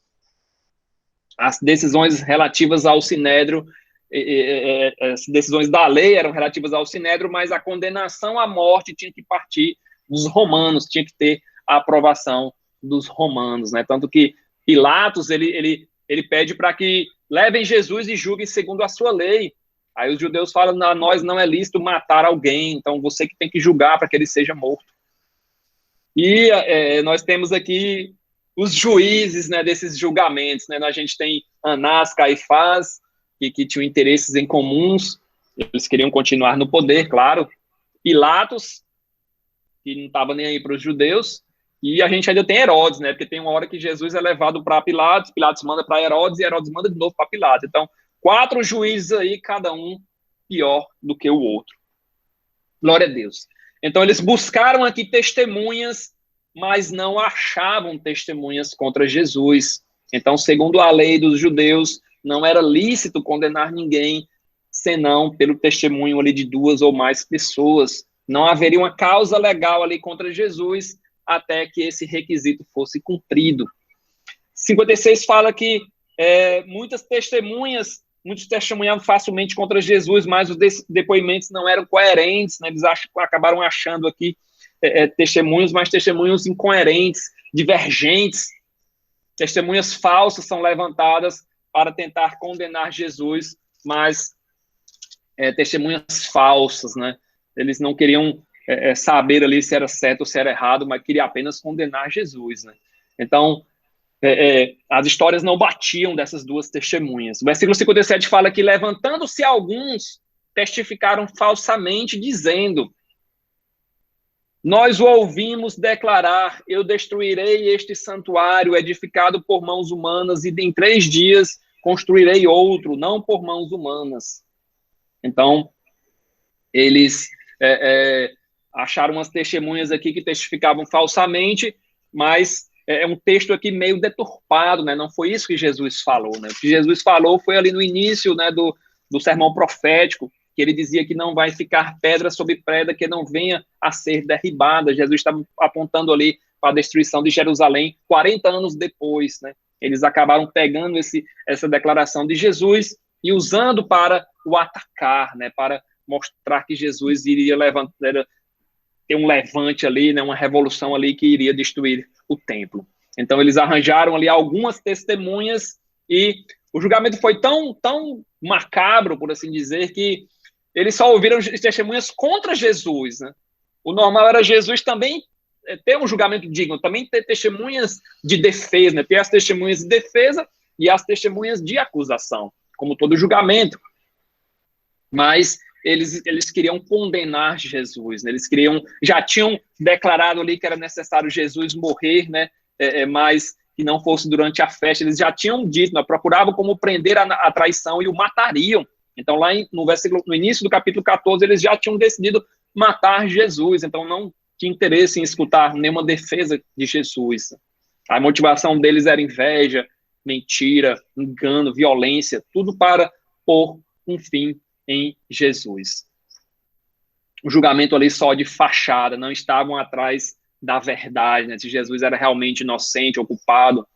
As decisões relativas ao Sinédrio, as decisões da lei eram relativas ao Sinédrio, mas a condenação à morte tinha que partir dos romanos, tinha que ter a aprovação dos romanos, né? Tanto que Pilatos, ele pede para que levem Jesus e julguem segundo a sua lei. Aí os judeus falam, a nós não é lícito matar alguém, então você que tem que julgar para que ele seja morto. E nós temos aqui os juízes, né, desses julgamentos, né? A gente tem Anás, Caifás, que tinham interesses em comuns, eles queriam continuar no poder, claro. Pilatos, que não estava nem aí para os judeus, e a gente ainda tem Herodes, né? Porque tem uma hora que Jesus é levado para Pilatos, Pilatos manda para Herodes, e Herodes manda de novo para Pilatos. Então, 4 juízes aí, cada um pior do que o outro. Glória a Deus. Então, eles buscaram aqui testemunhas, mas não achavam testemunhas contra Jesus. Então, segundo a lei dos judeus, não era lícito condenar ninguém, senão pelo testemunho ali de 2 ou mais pessoas. Não haveria uma causa legal ali contra Jesus, até que esse requisito fosse cumprido. 56 fala que muitos testemunhavam facilmente contra Jesus, mas os depoimentos não eram coerentes, né? Eles acabaram achando aqui testemunhos, mas testemunhos incoerentes, divergentes. Testemunhas falsas são levantadas para tentar condenar Jesus, mas testemunhas falsas, né? Eles não queriam saber ali se era certo ou se era errado, mas queriam apenas condenar Jesus, né? Então, as histórias não batiam dessas duas testemunhas. O versículo 57 fala que, levantando-se alguns, testificaram falsamente, dizendo: nós o ouvimos declarar, eu destruirei este santuário edificado por mãos humanas e em 3 dias construirei outro, não por mãos humanas. Então, eles acharam umas testemunhas aqui que testificavam falsamente, mas é um texto aqui meio deturpado, né? Não foi isso que Jesus falou, né? O que Jesus falou foi ali no início, né, do sermão profético, que ele dizia que não vai ficar pedra sobre pedra que não venha a ser derribada. Jesus estava apontando ali para a destruição de Jerusalém 40 anos depois, né? Eles acabaram pegando essa declaração de Jesus e usando para o atacar, né? Para mostrar que Jesus iria ter um levante ali, né? Uma revolução ali que iria destruir o templo. Então, eles arranjaram ali algumas testemunhas e o julgamento foi tão macabro, por assim dizer, que eles só ouviram testemunhas contra Jesus, né? O normal era Jesus também ter um julgamento digno, também ter testemunhas de defesa, né? Ter as testemunhas de defesa e as testemunhas de acusação, como todo julgamento. Mas eles queriam condenar Jesus, né? Eles já tinham declarado ali que era necessário Jesus morrer, né? Mas que não fosse durante a festa. Eles já tinham dito, né? Procuravam como prender a traição e o matariam. Então, lá no início do capítulo 14, eles já tinham decidido matar Jesus. Então, não tinha interesse em escutar nenhuma defesa de Jesus. A motivação deles era inveja, mentira, engano, violência, tudo para pôr um fim em Jesus. O julgamento ali só de fachada, não estavam atrás da verdade, né? Se Jesus era realmente inocente ou culpado,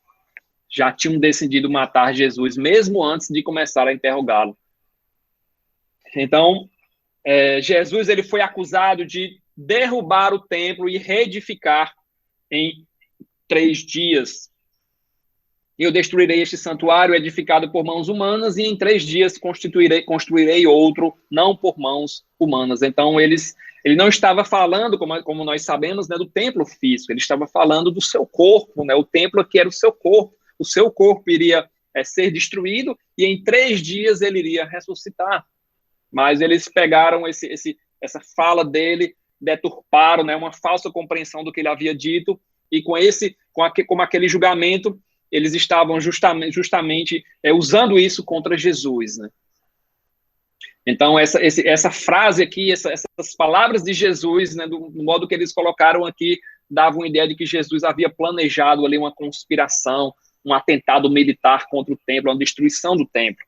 já tinham decidido matar Jesus, mesmo antes de começar a interrogá-lo. Então, Jesus ele foi acusado de derrubar o templo e reedificar em 3 dias. Eu destruirei este santuário edificado por mãos humanas e em 3 dias construirei outro, não por mãos humanas. Então, ele não estava falando, como nós sabemos, né, do templo físico, ele estava falando do seu corpo, né, o templo aqui era o seu corpo iria ser destruído e em 3 dias ele iria ressuscitar. Mas eles pegaram essa fala dele, deturparam, né, uma falsa compreensão do que ele havia dito, e com aquele julgamento, eles estavam justamente usando isso contra Jesus, né? Então, essa frase aqui, essas palavras de Jesus, né, do modo que eles colocaram aqui, davam uma ideia de que Jesus havia planejado ali uma conspiração, um atentado militar contra o templo, uma destruição do templo.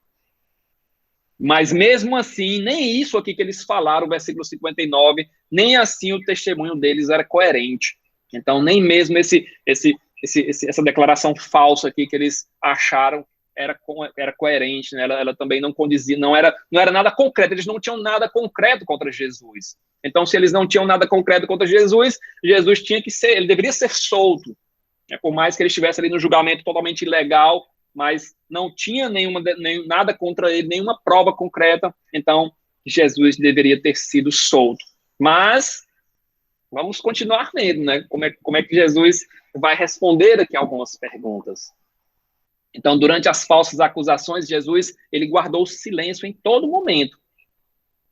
Mas mesmo assim, nem isso aqui que eles falaram, versículo 59, nem assim o testemunho deles era coerente. Então, nem mesmo essa declaração falsa aqui que eles acharam era coerente, né? Ela também não condizia, não era nada concreto, eles não tinham nada concreto contra Jesus. Então, se eles não tinham nada concreto contra Jesus, Jesus ele deveria ser solto, né? Por mais que ele estivesse ali no julgamento totalmente ilegal, mas não tinha nada contra ele, nenhuma prova concreta, então Jesus deveria ter sido solto. Mas vamos continuar lendo, né? Como é que Jesus vai responder aqui algumas perguntas. Então, durante as falsas acusações, Jesus, ele guardou silêncio em todo momento.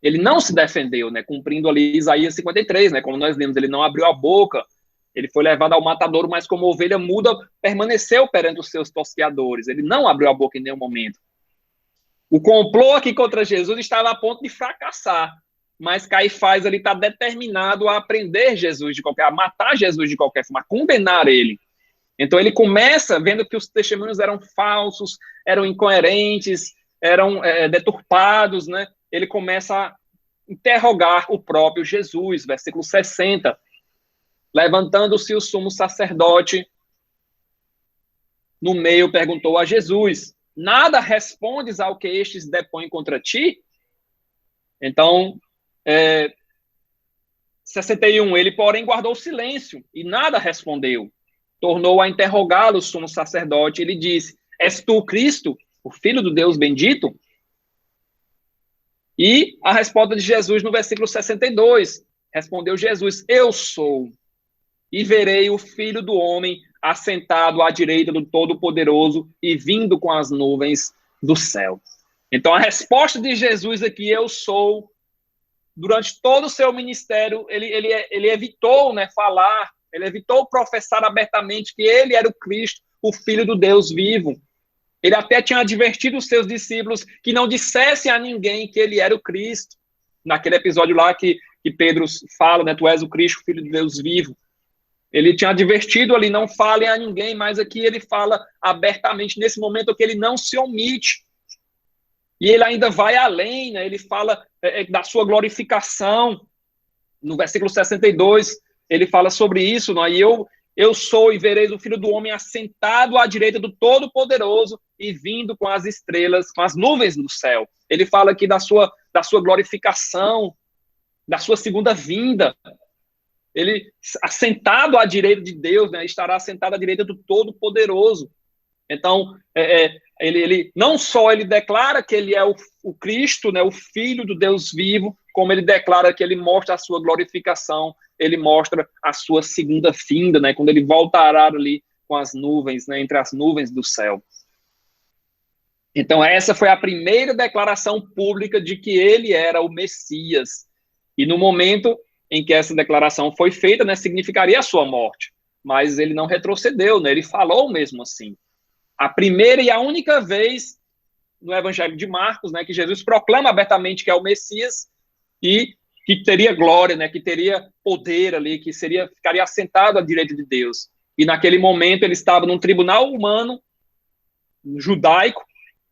Ele não se defendeu, né? Cumprindo ali Isaías 53, né? Como nós lemos, ele não abriu a boca, ele foi levado ao matadouro, mas como ovelha muda, permaneceu perante os seus tosqueadores. Ele não abriu a boca em nenhum momento. O complô aqui contra Jesus estava a ponto de fracassar, mas Caifás ali está determinado a prender Jesus a matar Jesus de qualquer forma, a condenar ele. Então ele começa vendo que os testemunhos eram falsos, eram incoerentes, eram deturpados, né? Ele começa a interrogar o próprio Jesus, versículo 60. Levantando-se o sumo sacerdote no meio, perguntou a Jesus: nada respondes ao que estes depõem contra ti? Então, 61, ele, porém, guardou silêncio e nada respondeu. Tornou a interrogá-lo o sumo sacerdote. Ele disse: és tu Cristo, o Filho do Deus bendito? E a resposta de Jesus no versículo 62, respondeu Jesus: eu sou. E verei o Filho do Homem assentado à direita do Todo-Poderoso e vindo com as nuvens do céu. Então, a resposta de Jesus aqui, eu sou, durante todo o seu ministério, ele evitou, né, falar, ele evitou professar abertamente que ele era o Cristo, o Filho do Deus vivo. Ele até tinha advertido os seus discípulos que não dissessem a ninguém que ele era o Cristo. Naquele episódio lá que Pedro fala, né, tu és o Cristo, o Filho de Deus vivo. Ele tinha advertido ali, não falem a ninguém, mas aqui ele fala abertamente, nesse momento que ele não se omite. E ele ainda vai além, né? Ele fala da sua glorificação. No versículo 62, ele fala sobre isso, né? E eu sou e vereis o Filho do Homem assentado à direita do Todo-Poderoso e vindo com as estrelas, com as nuvens do céu. Ele fala aqui da sua glorificação, da sua segunda vinda. Ele, assentado à direita de Deus, né, estará assentado à direita do Todo-Poderoso. Então, ele não só ele declara que ele é o Cristo, né, o Filho do Deus vivo, como ele declara que ele mostra a sua glorificação, ele mostra a sua segunda vinda, né, quando ele voltará ali com as nuvens, né, entre as nuvens do céu. Então, essa foi a primeira declaração pública de que ele era o Messias. E no momento em que essa declaração foi feita, né, significaria a sua morte. Mas ele não retrocedeu, né, ele falou mesmo assim. A primeira e a única vez no Evangelho de Marcos, né, que Jesus proclama abertamente que é o Messias e que teria glória, né, que teria poder ali, que ficaria assentado à direita de Deus. E naquele momento ele estava num tribunal humano, judaico,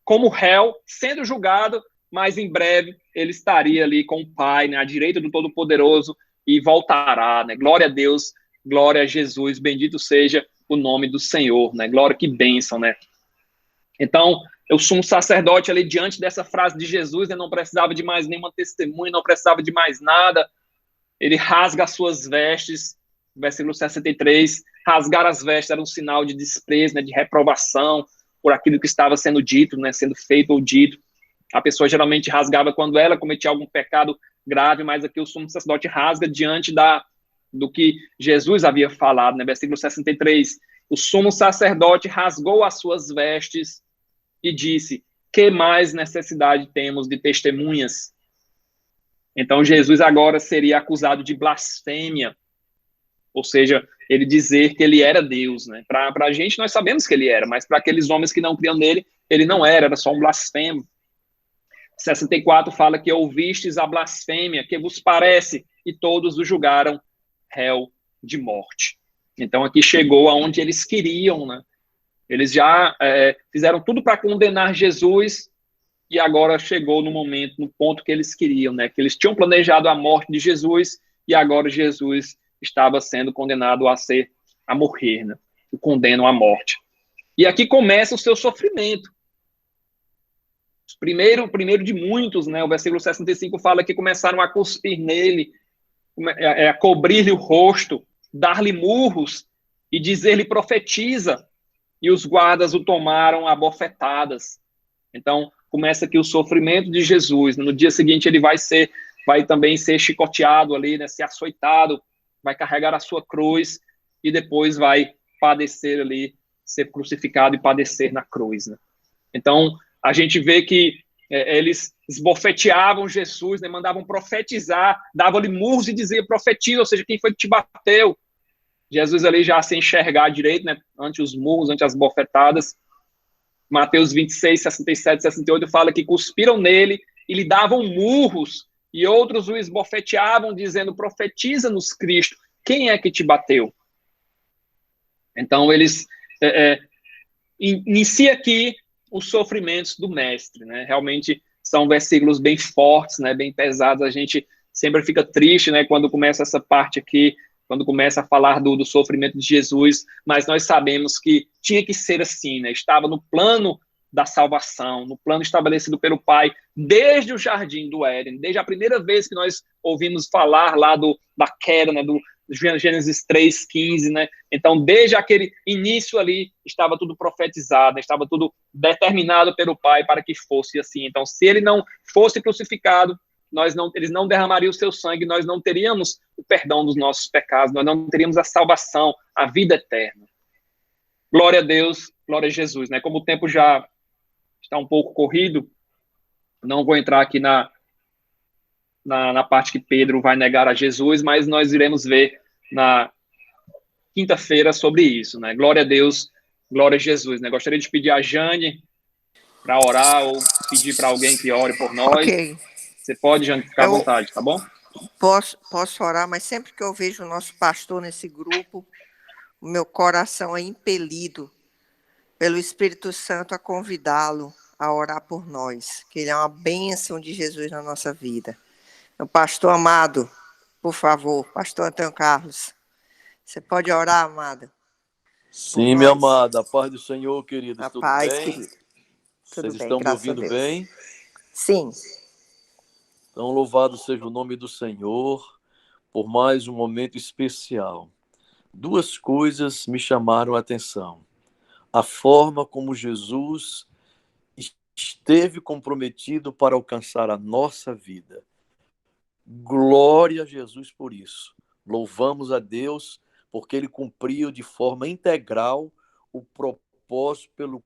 como réu, sendo julgado, mas em breve ele estaria ali com o Pai, né, à direita do Todo-Poderoso, e voltará, né? Glória a Deus, glória a Jesus, bendito seja o nome do Senhor, né? Glória, que bênção, né? Então, o sumo sacerdote ali, diante dessa frase de Jesus, né, não precisava de mais nenhuma testemunha, não precisava de mais nada, ele rasga as suas vestes, versículo 63, rasgar as vestes era um sinal de desprezo, né, de reprovação por aquilo que estava sendo dito, né, sendo feito ou dito. A pessoa geralmente rasgava quando ela cometia algum pecado grave, mas aqui o sumo sacerdote rasga diante do que Jesus havia falado, né? Versículo 63, o sumo sacerdote rasgou as suas vestes e disse: que mais necessidade temos de testemunhas? Então Jesus agora seria acusado de blasfêmia. ou seja, ele dizer que ele era Deus, né? Para a gente, nós sabemos que ele era, mas para aqueles homens que não criam nele, ele não era só um blasfemo. 64 fala que ouvistes a blasfêmia, que vos parece, e todos o julgaram réu de morte. Então aqui chegou aonde eles queriam, né? Eles já fizeram tudo para condenar Jesus, e agora chegou no momento, no ponto que eles queriam, né? Que eles tinham planejado a morte de Jesus, e agora Jesus estava sendo condenado a morrer, né? O condenam à morte. E aqui começa o seu sofrimento. Primeiro de muitos, né? O versículo 65 fala que começaram a cuspir nele, a cobrir-lhe o rosto, dar-lhe murros e dizer-lhe profetiza. E os guardas o tomaram a bofetadas. Então, começa aqui o sofrimento de Jesus. No dia seguinte, ele vai também ser chicoteado ali, né? Ser açoitado, vai carregar a sua cruz e depois vai padecer ali, ser crucificado e padecer na cruz, né? Então, a gente vê que eles esbofeteavam Jesus, né, mandavam profetizar, davam-lhe murros e diziam profetiza, ou seja, quem foi que te bateu? Jesus ali já sem enxergar direito, né, ante os murros, ante as bofetadas. Mateus 26, 67, 68 fala que cuspiram nele e lhe davam murros, e outros o esbofeteavam, dizendo, profetiza-nos, Cristo, quem é que te bateu? Então, eles inicia aqui os sofrimentos do mestre, né? Realmente são versículos bem fortes, né? Bem pesados. A gente sempre fica triste, né? Quando começa essa parte aqui, quando começa a falar do sofrimento de Jesus, mas nós sabemos que tinha que ser assim, né? Estava no plano da salvação, no plano estabelecido pelo Pai, desde o jardim do Éden, desde a primeira vez que nós ouvimos falar lá da queda, né? Do Gênesis 3:15, né? Então, desde aquele início ali, estava tudo profetizado, estava tudo determinado pelo Pai para que fosse assim. Então, se ele não fosse crucificado, eles não derramariam o seu sangue, nós não teríamos o perdão dos nossos pecados, nós não teríamos a salvação, a vida eterna. Glória a Deus, glória a Jesus, né? Como o tempo já está um pouco corrido, não vou entrar aqui na parte que Pedro vai negar a Jesus, mas nós iremos ver na quinta-feira sobre isso, né? Glória a Deus, glória a Jesus, né? Gostaria de pedir a Jane para orar ou pedir para alguém que ore por nós. Ok. Você pode, Jane, ficar à vontade, tá bom? Posso orar, mas sempre que eu vejo o nosso pastor nesse grupo, o meu coração é impelido pelo Espírito Santo a convidá-lo a orar por nós, que ele é uma bênção de Jesus na nossa vida. Meu pastor amado, por favor, pastor Antônio Carlos, você pode orar, amado? Sim, minha amada, a paz do Senhor, queridos, A tudo paz, bem? querido. Tudo Vocês bem, estão me graças a ouvindo Deus. bem? Sim. Então, louvado seja o nome do Senhor por mais um momento especial. Duas coisas me chamaram a atenção. A forma como Jesus esteve comprometido para alcançar a nossa vida. Glória a Jesus por isso. Louvamos a Deus porque ele cumpriu de forma integral o propósito pelo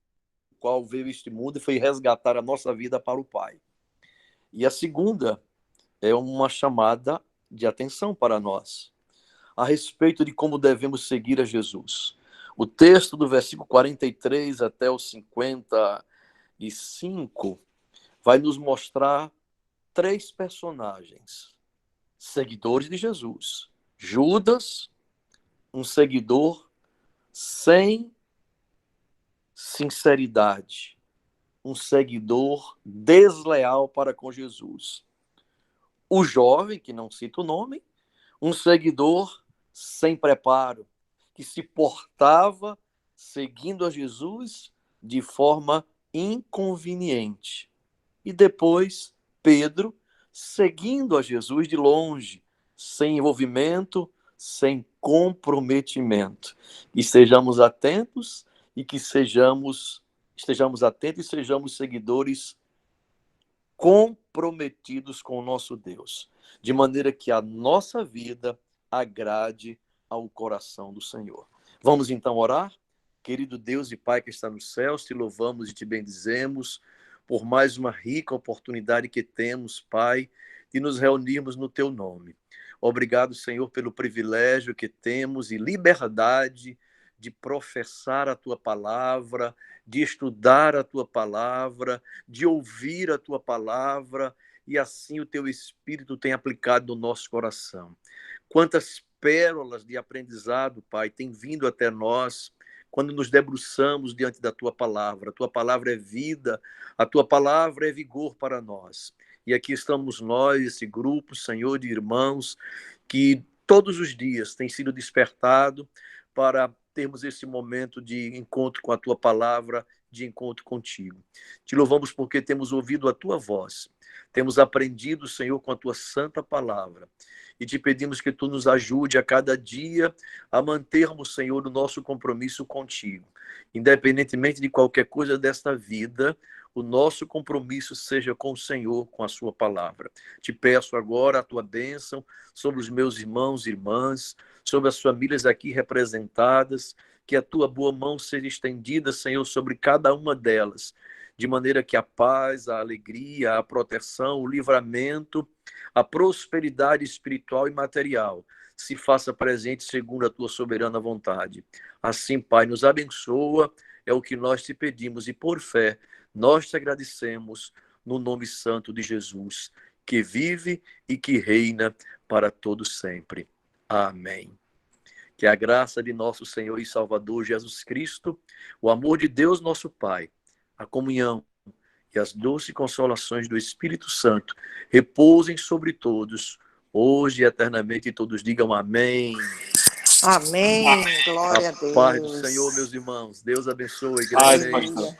qual veio este mundo e foi resgatar a nossa vida para o Pai. E a segunda é uma chamada de atenção para nós, a respeito de como devemos seguir a Jesus. O texto do versículo 43 até o 55 vai nos mostrar três personagens, seguidores de Jesus. Judas, um seguidor sem sinceridade, um seguidor desleal para com Jesus. O jovem, que não cita o nome, um seguidor sem preparo, que se portava seguindo a Jesus de forma inconveniente. E depois, Pedro, seguindo a Jesus de longe, sem envolvimento, sem comprometimento. E sejamos atentos e que estejamos atentos e sejamos seguidores comprometidos com o nosso Deus, de maneira que a nossa vida agrade ao coração do Senhor. Vamos então orar? Querido Deus e Pai que está nos céus, te louvamos e te bendizemos por mais uma rica oportunidade que temos, Pai, de nos reunirmos no teu nome. Obrigado, Senhor, pelo privilégio que temos e liberdade de professar a tua palavra, de estudar a tua palavra, de ouvir a tua palavra, e assim o teu Espírito tem aplicado no nosso coração. Quantas pérolas de aprendizado, Pai, tem vindo até nós quando nos debruçamos diante da tua palavra. A tua palavra é vida, a tua palavra é vigor para nós. E aqui estamos nós, esse grupo, Senhor, de irmãos, que todos os dias tem sido despertado para termos esse momento de encontro com a tua palavra, de encontro contigo. Te louvamos porque temos ouvido a tua voz, temos aprendido, Senhor, com a tua santa palavra, e te pedimos que tu nos ajude a cada dia a mantermos, Senhor, o nosso compromisso contigo. Independentemente de qualquer coisa desta vida, o nosso compromisso seja com o Senhor, com a sua palavra. Te peço agora a tua bênção sobre os meus irmãos e irmãs, sobre as famílias aqui representadas, que a tua boa mão seja estendida, Senhor, sobre cada uma delas, de maneira que a paz, a alegria, a proteção, o livramento, a prosperidade espiritual e material se faça presente segundo a tua soberana vontade. Assim, Pai, nos abençoa, é o que nós te pedimos, e por fé nós te agradecemos no nome santo de Jesus, que vive e que reina para todos sempre. Amém. Que a graça de nosso Senhor e Salvador Jesus Cristo, o amor de Deus nosso Pai, a comunhão e as doces consolações do Espírito Santo repousem sobre todos, hoje e eternamente, e todos digam amém. Amém. Glória a Deus. Paz do Senhor, meus irmãos. Deus abençoe. Paz, Graças. pastor.